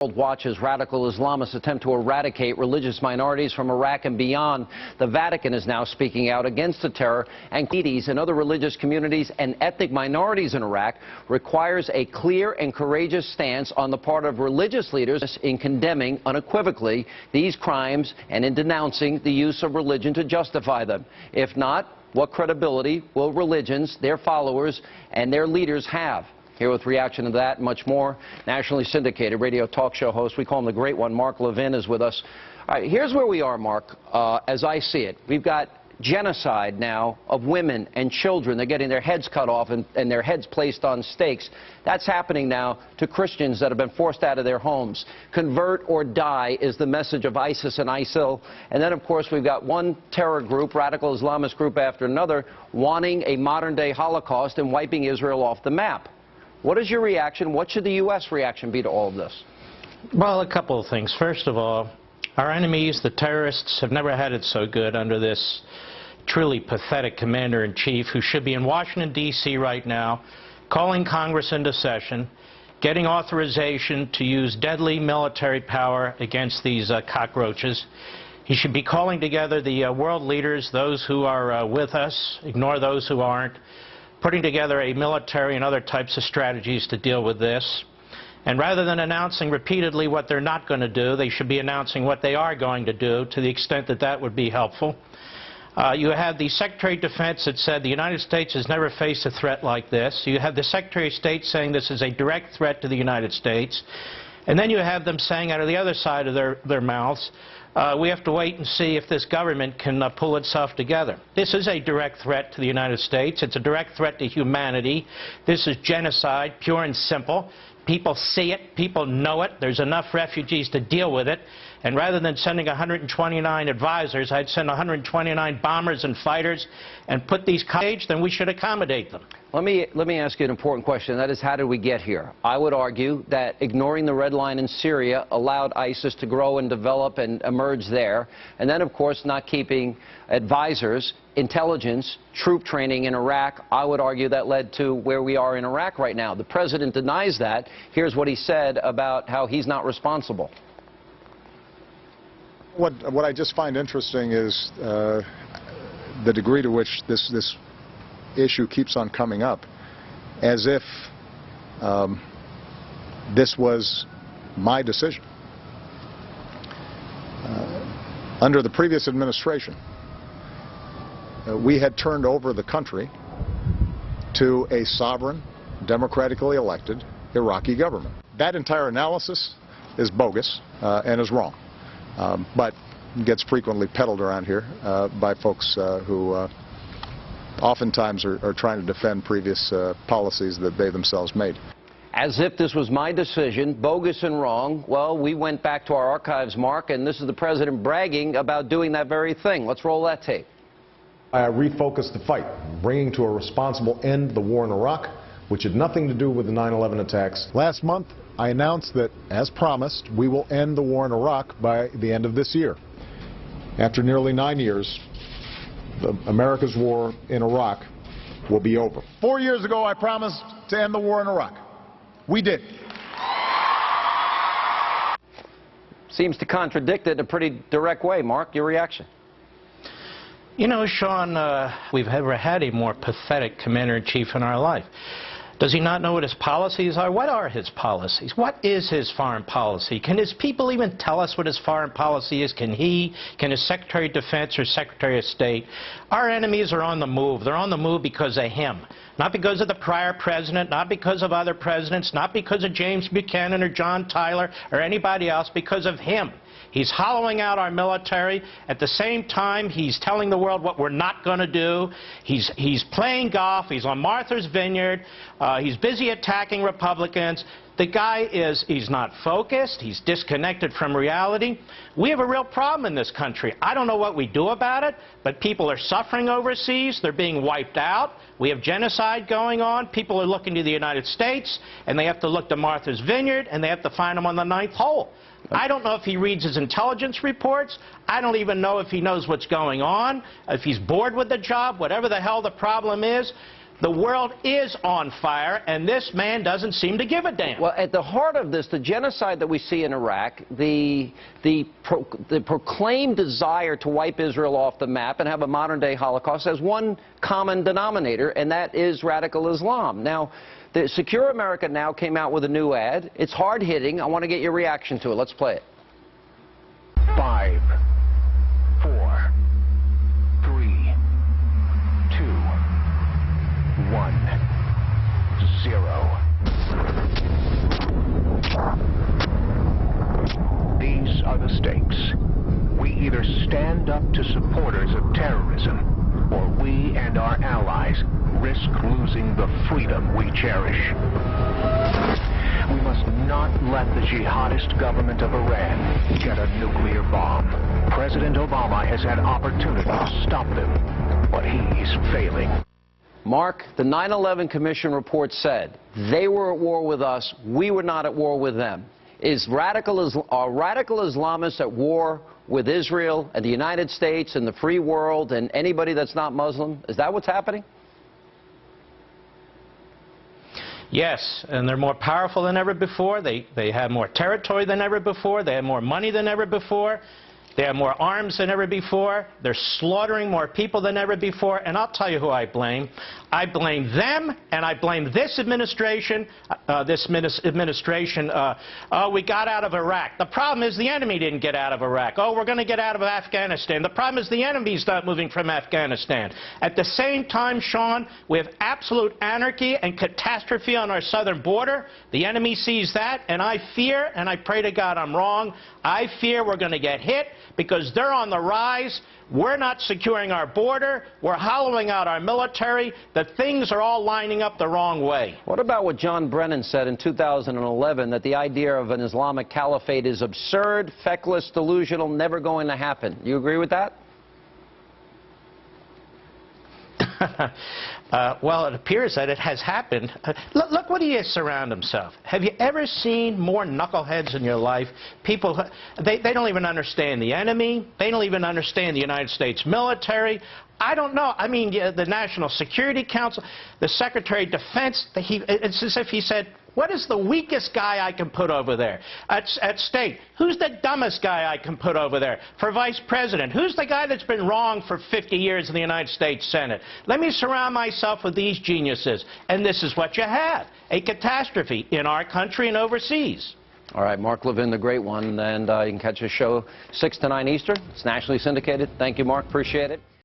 World watches radical Islamists attempt to eradicate religious minorities from Iraq and beyond. The Vatican is now speaking out against the terror, and Yazidis and other religious communities and ethnic minorities in Iraq requires a clear and courageous stance on the part of religious leaders in condemning unequivocally these crimes and in denouncing the use of religion to justify them. If not, what credibility will religions, their followers, and their leaders have? Here with reaction to that and much more, nationally syndicated radio talk show host, we call him the Great One, Mark Levin, is with us. All right, here's where we are, Mark, as I see it. We've got genocide now of women and children. They're getting their heads cut off and their heads placed on stakes. That's happening now to Christians that have been forced out of their homes. Convert or die is the message of ISIS and ISIL. And then, of course, we've got one terror group, radical Islamist group after another, wanting a modern-day Holocaust and wiping Israel off the map. What is your reaction? What should the U.S. reaction be to all of this? Well, a couple of things. First of all, our enemies, the terrorists, have never had it so good under this truly pathetic commander-in-chief who should be in Washington, D.C. right now, calling Congress into session, getting authorization to use deadly military power against these cockroaches. He should be calling together the world leaders, those who are with us, ignore those who aren't, putting together a military and other types of strategies to deal with this. And rather than announcing repeatedly what they're not going to do, they should be announcing what they are going to do, to the extent that that would be helpful. You have the Secretary of Defense that said the United States has never faced a threat like this. You have the Secretary of State saying this is a direct threat to the United States. And then you have them saying out of the other side of their mouths, we have to wait and see if this government can pull itself together. This is a direct threat to the United States. It's a direct threat to humanity. This is genocide, pure and simple. People see it. People know it. There's enough refugees to deal with it. And rather than sending 129 advisors, I'd send 129 bombers and fighters and put these cage, then we should accommodate them. Let me ask you an important question. That is, how did we get here? I would argue that ignoring the red line in Syria allowed ISIS to grow and develop and emerge there. And then, of course, not keeping advisors, intelligence, troop training in Iraq, I would argue that led to where we are in Iraq right now. The president denies that. Here's what he said about how he's not responsible. What I just find interesting is the degree to which this issue keeps on coming up, as if this was my decision. Under the previous administration, we had turned over the country to a sovereign, democratically elected Iraqi government. That entire analysis is bogus and is wrong. But gets frequently peddled around here by folks who oftentimes are trying to defend previous policies that they themselves made. As if this was my decision, bogus and wrong. Well, we went back to our archives, Mark, and this is the president bragging about doing that very thing. Let's roll that tape. I refocused the fight, bringing to a responsible end the war in Iraq, which had nothing to do with the 9/11 attacks. Last month, I announced that, as promised, we will end the war in Iraq by the end of this year. After nearly 9 years, America's war in Iraq will be over. 4 years ago, I promised to end the war in Iraq. We did. Seems to contradict it in a pretty direct way. Mark, your reaction? You know, Sean, we've never had a more pathetic commander-in-chief in our life. Does he not know what his policies are? What are his policies? What is his foreign policy? Can his people even tell us what his foreign policy is? Can he? Can his Secretary of Defense or Secretary of State? Our enemies are on the move. They're on the move because of him. Not because of the prior president, not because of other presidents, not because of James Buchanan or John Tyler or anybody else, because of him. He's hollowing out our military. At the same time, he's telling the world what we're not going to do. He's playing golf. He's on Martha's Vineyard. He's busy attacking Republicans. The guy he's not focused. He's disconnected from reality. We have a real problem in this country. I don't know what we do about it, but people are suffering overseas. They're being wiped out. We have genocide going on. People are looking to the United States, and they have to look to Martha's Vineyard, and they have to find them on the 9th hole. I don't know if he reads his intelligence reports. I don't even know if he knows what's going on, if he's bored with the job, whatever the hell the problem is. The world is on fire, and this man doesn't seem to give a damn. Well, at the heart of this, the genocide that we see in Iraq, the proclaimed desire to wipe Israel off the map and have a modern-day Holocaust has one common denominator, and that is radical Islam. Now, the Secure America Now came out with a new ad. It's hard-hitting. I want to get your reaction to it. Let's play it. 5, 4, 3, 2, 1, 0. These are the stakes. We either stand up to supporters of terrorism, or we and our allies risk losing the freedom we cherish. We must not let the jihadist government of Iran get a nuclear bomb. President Obama has had opportunity to stop them, but he's failing. Mark, the 9/11 Commission report said they were at war with us, we were not at war with them. Are radical Islamists at war with Israel and the United States and the free world and anybody that's not Muslim? Is that what's happening? Yes, and they're more powerful than ever before. They have more territory than ever before. They have more money than ever before. They have more arms than ever before. They're slaughtering more people than ever before. And I'll tell you who I blame. I blame them, and I blame this administration. We got out of Iraq. The problem is the enemy didn't get out of Iraq. Oh, we're going to get out of Afghanistan. The problem is the enemy's not moving from Afghanistan. At the same time, Sean, we have absolute anarchy and catastrophe on our southern border. The enemy sees that, and I fear, and I pray to God I'm wrong, I fear we're going to get hit because they're on the rise. We're not securing our border. We're hollowing out our military. The things are all lining up the wrong way. What about what John Brennan said in 2011, that the idea of an Islamic caliphate is absurd, feckless, delusional, never going to happen? You agree with that? Well, it appears that it has happened. Look what he has surrounded himself. Have you ever seen more knuckleheads in your life? People, they don't even understand the enemy. They don't even understand the United States military. I don't know. I mean, the National Security Council, the Secretary of Defense, it's as if he said, what is the weakest guy I can put over there? At state, who's the dumbest guy I can put over there? For vice president, who's the guy that's been wrong for 50 years in the United States Senate? Let me surround myself with these geniuses. And this is what you have, a catastrophe in our country and overseas. All right, Mark Levin, the great one, and you can catch his show 6 to 9 Eastern. It's nationally syndicated. Thank you, Mark. Appreciate it.